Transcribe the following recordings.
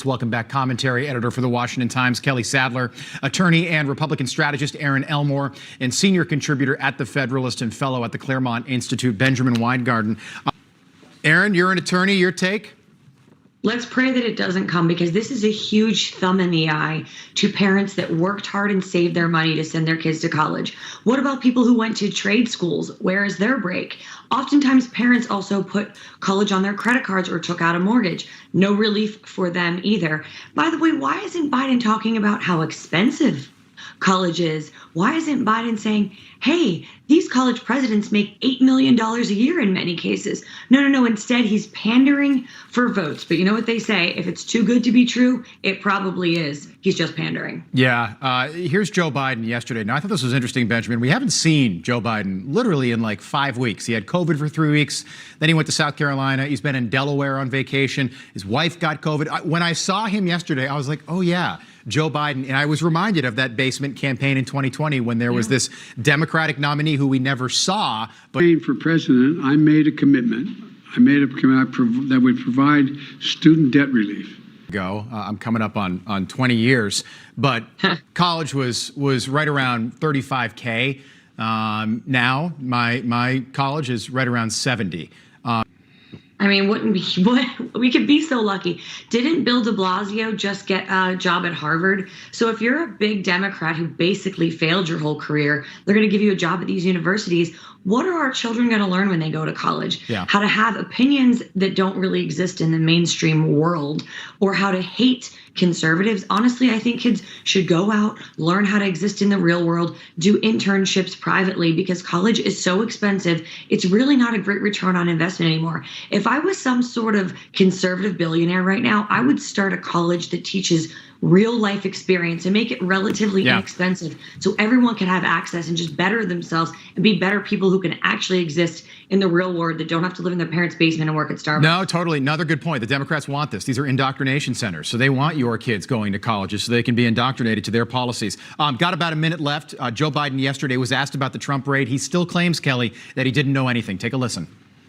Let's welcome back commentary editor for the Washington Times, Kelly Sadler, attorney and Republican strategist, Erin Elmore, and senior contributor at The Federalist and fellow at the Claremont Institute, Benjamin Weingarten. Erin, you're an attorney. Your take? Let's pray that it doesn't come, because this is a huge thumb in the eye to parents that worked hard and saved their money to send their kids to college. What about people who went to trade schools? Where is their break? Oftentimes, parents also put college on their credit cards or took out a mortgage. No relief for them either. By the way, why isn't Biden talking about how expensive college is? Why isn't Biden saying, hey, these college presidents make $8 million a year in many cases? No. Instead, he's pandering for votes. But you know what they say? If it's too good to be true, it probably is. He's just pandering. Yeah. Here's Joe Biden yesterday. Now, I thought this was interesting, Benjamin. We haven't seen Joe Biden literally in like 5 weeks. He had COVID for 3 weeks. Then he went to South Carolina. He's been in Delaware on vacation. His wife got COVID. When I saw him yesterday, I was like, oh, yeah, Joe Biden. And I was reminded of that basement campaign in 2020 when there was this Democratic nominee who we never saw. But for president, I made a commitment. That would provide student debt relief. I'm coming up on 20 years, but college was right around 35K. Now my college is right around 70. I mean, we could be so lucky. Didn't Bill de Blasio just get a job at Harvard? So if you're a big Democrat who basically failed your whole career, they're going to give you a job at these universities. What are our children going to learn when they go to college? Yeah. How to have opinions that don't really exist in the mainstream world, or how to hate conservatives. Honestly, I think kids should go out, learn how to exist in the real world, do internships privately, because college is so expensive. It's really not a great return on investment anymore. If I was some sort of conservative billionaire right now, I would start a college that teaches real life experience and make it relatively inexpensive, so everyone can have access and just better themselves and be better people who can actually exist in the real world, that don't have to live in their parents' basement and work at Starbucks. No, totally. Another good point. The Democrats want this. These are indoctrination centers. So they want your kids going to colleges so they can be indoctrinated to their policies. Got about a minute left. Joe Biden yesterday was asked about the Trump raid. He still claims, Kelly, that he didn't know anything. Take a listen.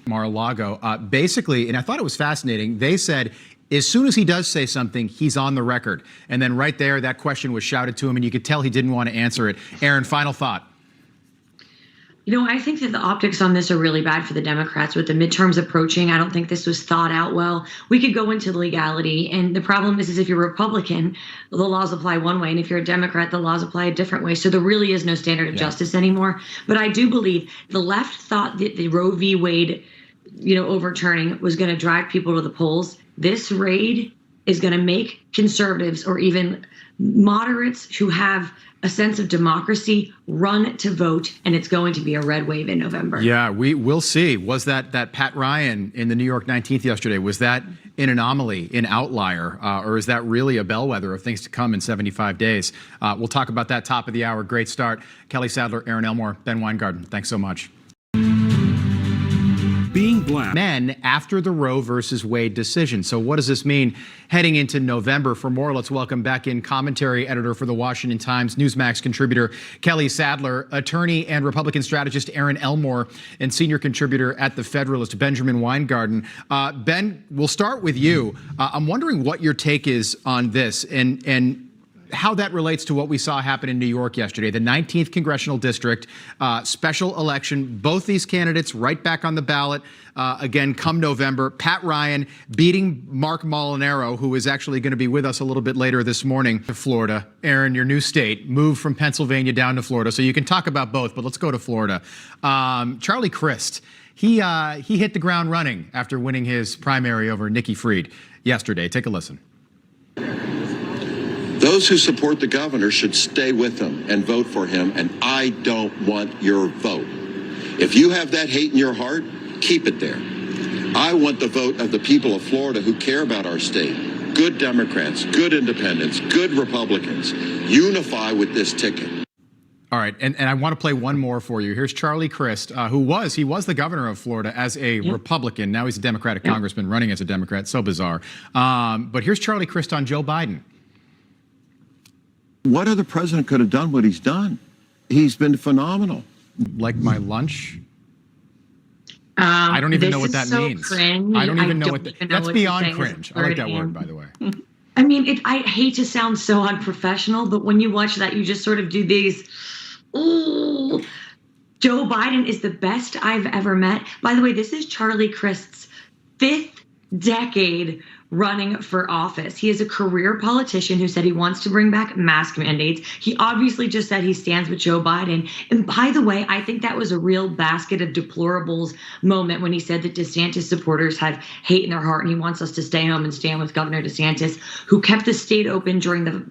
Mar-a-Lago. Basically, and I thought it was fascinating, they said, as soon as he does say something, he's on the record. And then right there, that question was shouted to him, and you could tell he didn't want to answer it. Erin, final thought. You know, I think that the optics on this are really bad for the Democrats with the midterms approaching. I don't think this was thought out well. We could go into legality, and the problem is if you're a Republican, the laws apply one way, and if you're a Democrat, the laws apply a different way. So there really is no standard of justice anymore. But I do believe the left thought that the Roe v. Wade, overturning was going to drive people to the polls. This raid is going to make conservatives, or even moderates who have a sense of democracy, run to vote, and it's going to be a red wave in November. Yeah, we'll see. Was that Pat Ryan in the New York 19th yesterday, was that an anomaly, an outlier, or is that really a bellwether of things to come in 75 days? We'll talk about that top of the hour. Great start. Kelly Sadler, Erin Elmore, Ben Weingarten, thanks so much. Being black. Men after the Roe versus Wade decision. So what does this mean heading into November? For more, let's welcome back in commentary editor for the Washington Times, Newsmax contributor Kelly Sadler, attorney and Republican strategist Erin Elmore, and senior contributor at The Federalist, Benjamin Weingarten. Ben, we'll start with you. I'm wondering what your take is on this and how that relates to what we saw happen in New York yesterday, the 19th congressional district, special election, both these candidates right back on the ballot again come November. Pat Ryan beating Mark Molinaro, who is actually going to be with us a little bit later this morning, to Florida. Erin, your new state, moved from Pennsylvania down to Florida, so you can talk about both, but let's go to Florida. Charlie Crist, he hit the ground running after winning his primary over Nikki Fried yesterday. Take a listen. Those who support the governor should stay with him and vote for him, and I don't want your vote. If you have that hate in your heart, keep it there. I want the vote of the people of Florida who care about our state. Good Democrats, good independents, good Republicans. Unify with this ticket. All right, and I want to play one more for you. Here's Charlie Crist, he was the governor of Florida as a Republican. Now he's a Democratic congressman running as a Democrat. So bizarre. But here's Charlie Crist on Joe Biden. What other president could have done what he's done? He's been phenomenal. Like my lunch? I don't even know what that means. Cringe. I don't even know what that's beyond cringe. I like that word, by the way. I mean, I hate to sound so unprofessional, but when you watch that, you just sort of do these, ooh. Joe Biden is the best I've ever met. By the way, this is Charlie Crist's 5th decade running for office. He is a career politician who said he wants to bring back mask mandates. He obviously just said he stands with Joe Biden. And by the way, I think that was a real basket of deplorables moment when he said that DeSantis supporters have hate in their heart and he wants us to stay home and stand with Governor DeSantis, who kept the state open during the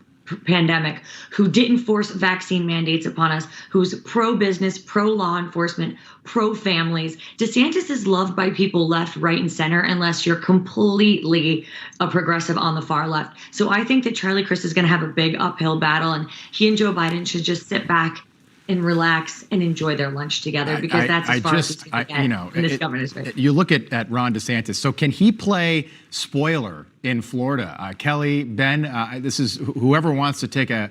pandemic, who didn't force vaccine mandates upon us, who's pro-business, pro-law enforcement, pro-families. DeSantis is loved by people left, right, and center, unless you're completely a progressive on the far left. So I think that Charlie Crist is going to have a big uphill battle, and he and Joe Biden should just sit back and relax and enjoy their lunch together, because that's as far as he's going to get in this governor's race. You look at Ron DeSantis. So can he play spoiler in Florida? Kelly, Ben, this is whoever wants to take a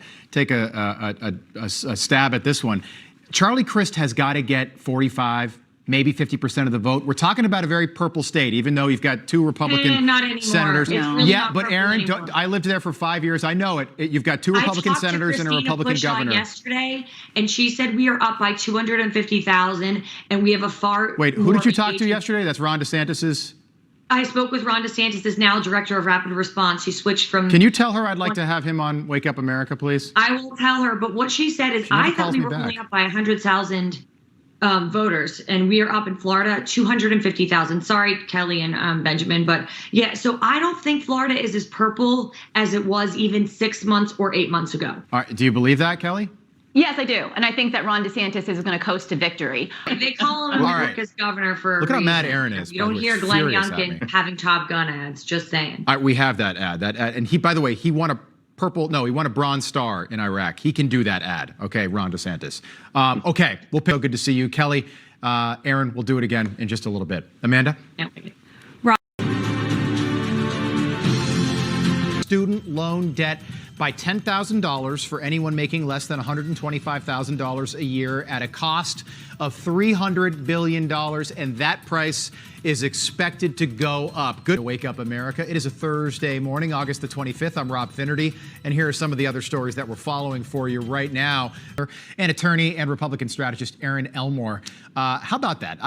stab at this one. Charlie Crist has got to get 45, maybe 50% of the vote. We're talking about a very purple state, even though you've got 2 Republican not anymore. senators. No. Really yeah, but Erin, I lived there for 5 years. I know it. You've got 2 Republican senators and a Republican governor. Yesterday, and she said we are up by 250,000, and we have a far. Wait, who did you talk to yesterday? That's Ron DeSantis's. I spoke with Ron DeSantis, is now director of rapid response. She switched from. Can you tell her I'd like to have him on Wake Up America, please? I will tell her. But what she said is, I thought we were only up by 100,000 voters, and we are up in Florida 250,000. Sorry, Kelly and Benjamin, but yeah. So I don't think Florida is as purple as it was even 6 months or 8 months ago. All right, do you believe that, Kelly? Yes, I do. And I think that Ron DeSantis is going to coast to victory. They call him America's governor for a Look how reason. mad Erin is. You don't hear Glenn Youngkin having Top Gun ads, just saying. We have that ad. And he, by the way, he won a Bronze Star in Iraq. He can do that ad. Okay, Ron DeSantis. Okay, we'll pick. Good to see you, Kelly. Erin, we'll do it again in just a little bit. Amanda? Student loan debt by $10,000 for anyone making less than $125,000 a year at a cost of $300 billion, and that price is expected to go up. Good to Wake Up America. It is a Thursday morning, August the 25th. I'm Rob Finnerty, and here are some of the other stories that we're following for you right now. And attorney and Republican strategist Erin Elmore. How about that?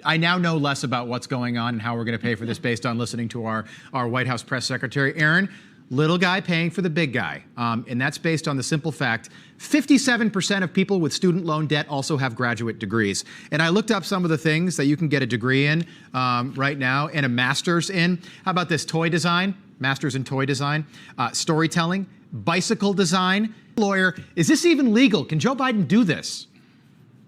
I now know less about what's going on and how we're going to pay for this based on listening to our White House press secretary. Erin, little guy paying for the big guy. And that's based on the simple fact 57% of people with student loan debt also have graduate degrees. And I looked up some of the things that you can get a degree in right now and a master's in. How about this? Toy design, master's in toy design, storytelling, bicycle design. Lawyer, is this even legal? Can Joe Biden do this?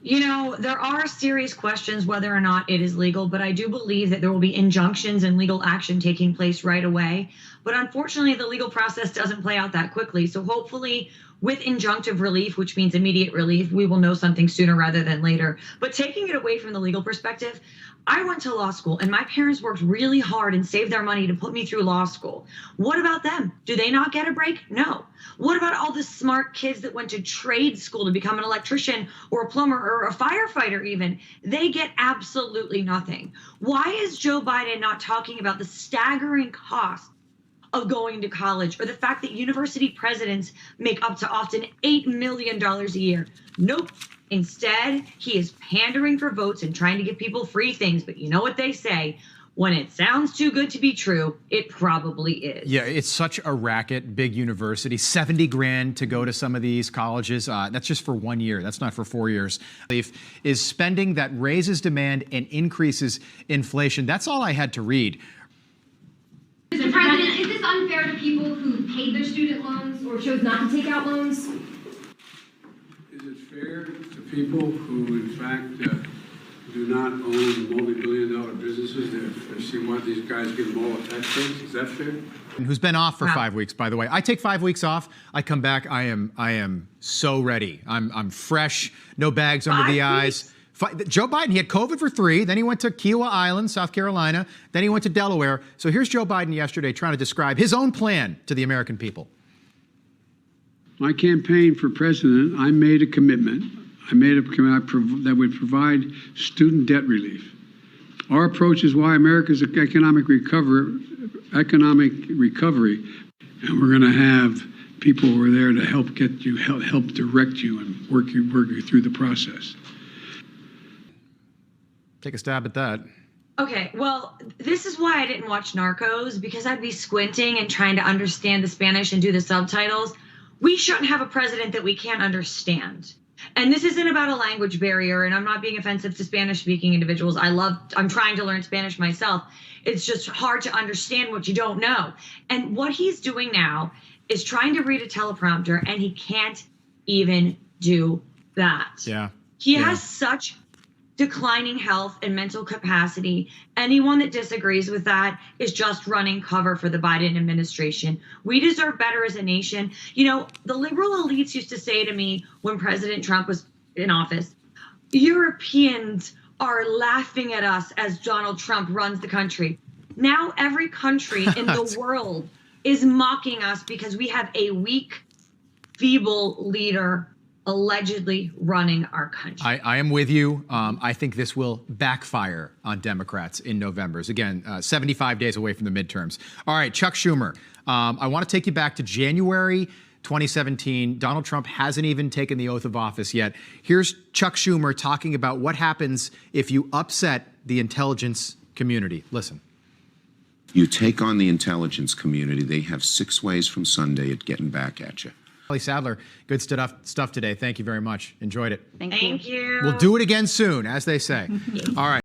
You know, there are serious questions whether or not it is legal, but I do believe that there will be injunctions and legal action taking place right away. But unfortunately, the legal process doesn't play out that quickly. So hopefully with injunctive relief, which means immediate relief, we will know something sooner rather than later. But taking it away from the legal perspective, I went to law school and my parents worked really hard and saved their money to put me through law school. What about them? Do they not get a break? No. What about all the smart kids that went to trade school to become an electrician or a plumber or a firefighter even? They get absolutely nothing. Why is Joe Biden not talking about the staggering cost of going to college, or the fact that university presidents make up to often $8 million a year? Nope. Instead, he is pandering for votes and trying to give people free things. But you know what they say? When it sounds too good to be true, it probably is. Yeah, it's such a racket, big university, 70 grand to go to some of these colleges. That's just for 1 year. That's not for 4 years. Is spending that raises demand and increases inflation. That's all I had to read. Mr. President, is this unfair to people who paid their student loans or chose not to take out loans? Is it fair to people who, in fact, do not own multi-billion-dollar businesses if they see what these guys give them all a tax breaks? Is that fair? Who's been off for 5 weeks, by the way. I take 5 weeks off. I come back. I am so ready. I'm fresh. No bags under the eyes. Joe Biden, he had COVID for 3, then he went to Kiowa Island, South Carolina, then he went to Delaware. So here's Joe Biden yesterday trying to describe his own plan to the American people. My campaign for president, I made a commitment. That would provide student debt relief. Our approach is why America's economic recovery economic recovery, and we're going to have people who are there to help get you, help direct you and work you through the process. Take a stab at that. Okay, well, this is why I didn't watch Narcos, because I'd be squinting and trying to understand the Spanish and do the subtitles. We shouldn't have a president that we can't understand. And this isn't about a language barrier, and I'm not being offensive to Spanish-speaking individuals. I'm trying to learn Spanish myself. It's just hard to understand what you don't know. And what he's doing now is trying to read a teleprompter, and he can't even do that. Yeah. He has such declining health and mental capacity. Anyone that disagrees with that is just running cover for the Biden administration. We deserve better as a nation. You know, the liberal elites used to say to me when President Trump was in office, Europeans are laughing at us as Donald Trump runs the country. Now every country in the world is mocking us because we have a weak, feeble leader allegedly running our country. I am with you. I think this will backfire on Democrats in November. Again, 75 days away from the midterms. All right, Chuck Schumer. I want to take you back to January 2017. Donald Trump hasn't even taken the oath of office yet. Here's Chuck Schumer talking about what happens if you upset the intelligence community. Listen. You take on the intelligence community, they have 6 ways from Sunday at getting back at you. Kelly Sadler, good stuff today. Thank you very much. Enjoyed it. Thank you. Thank you. We'll do it again soon, as they say. All right.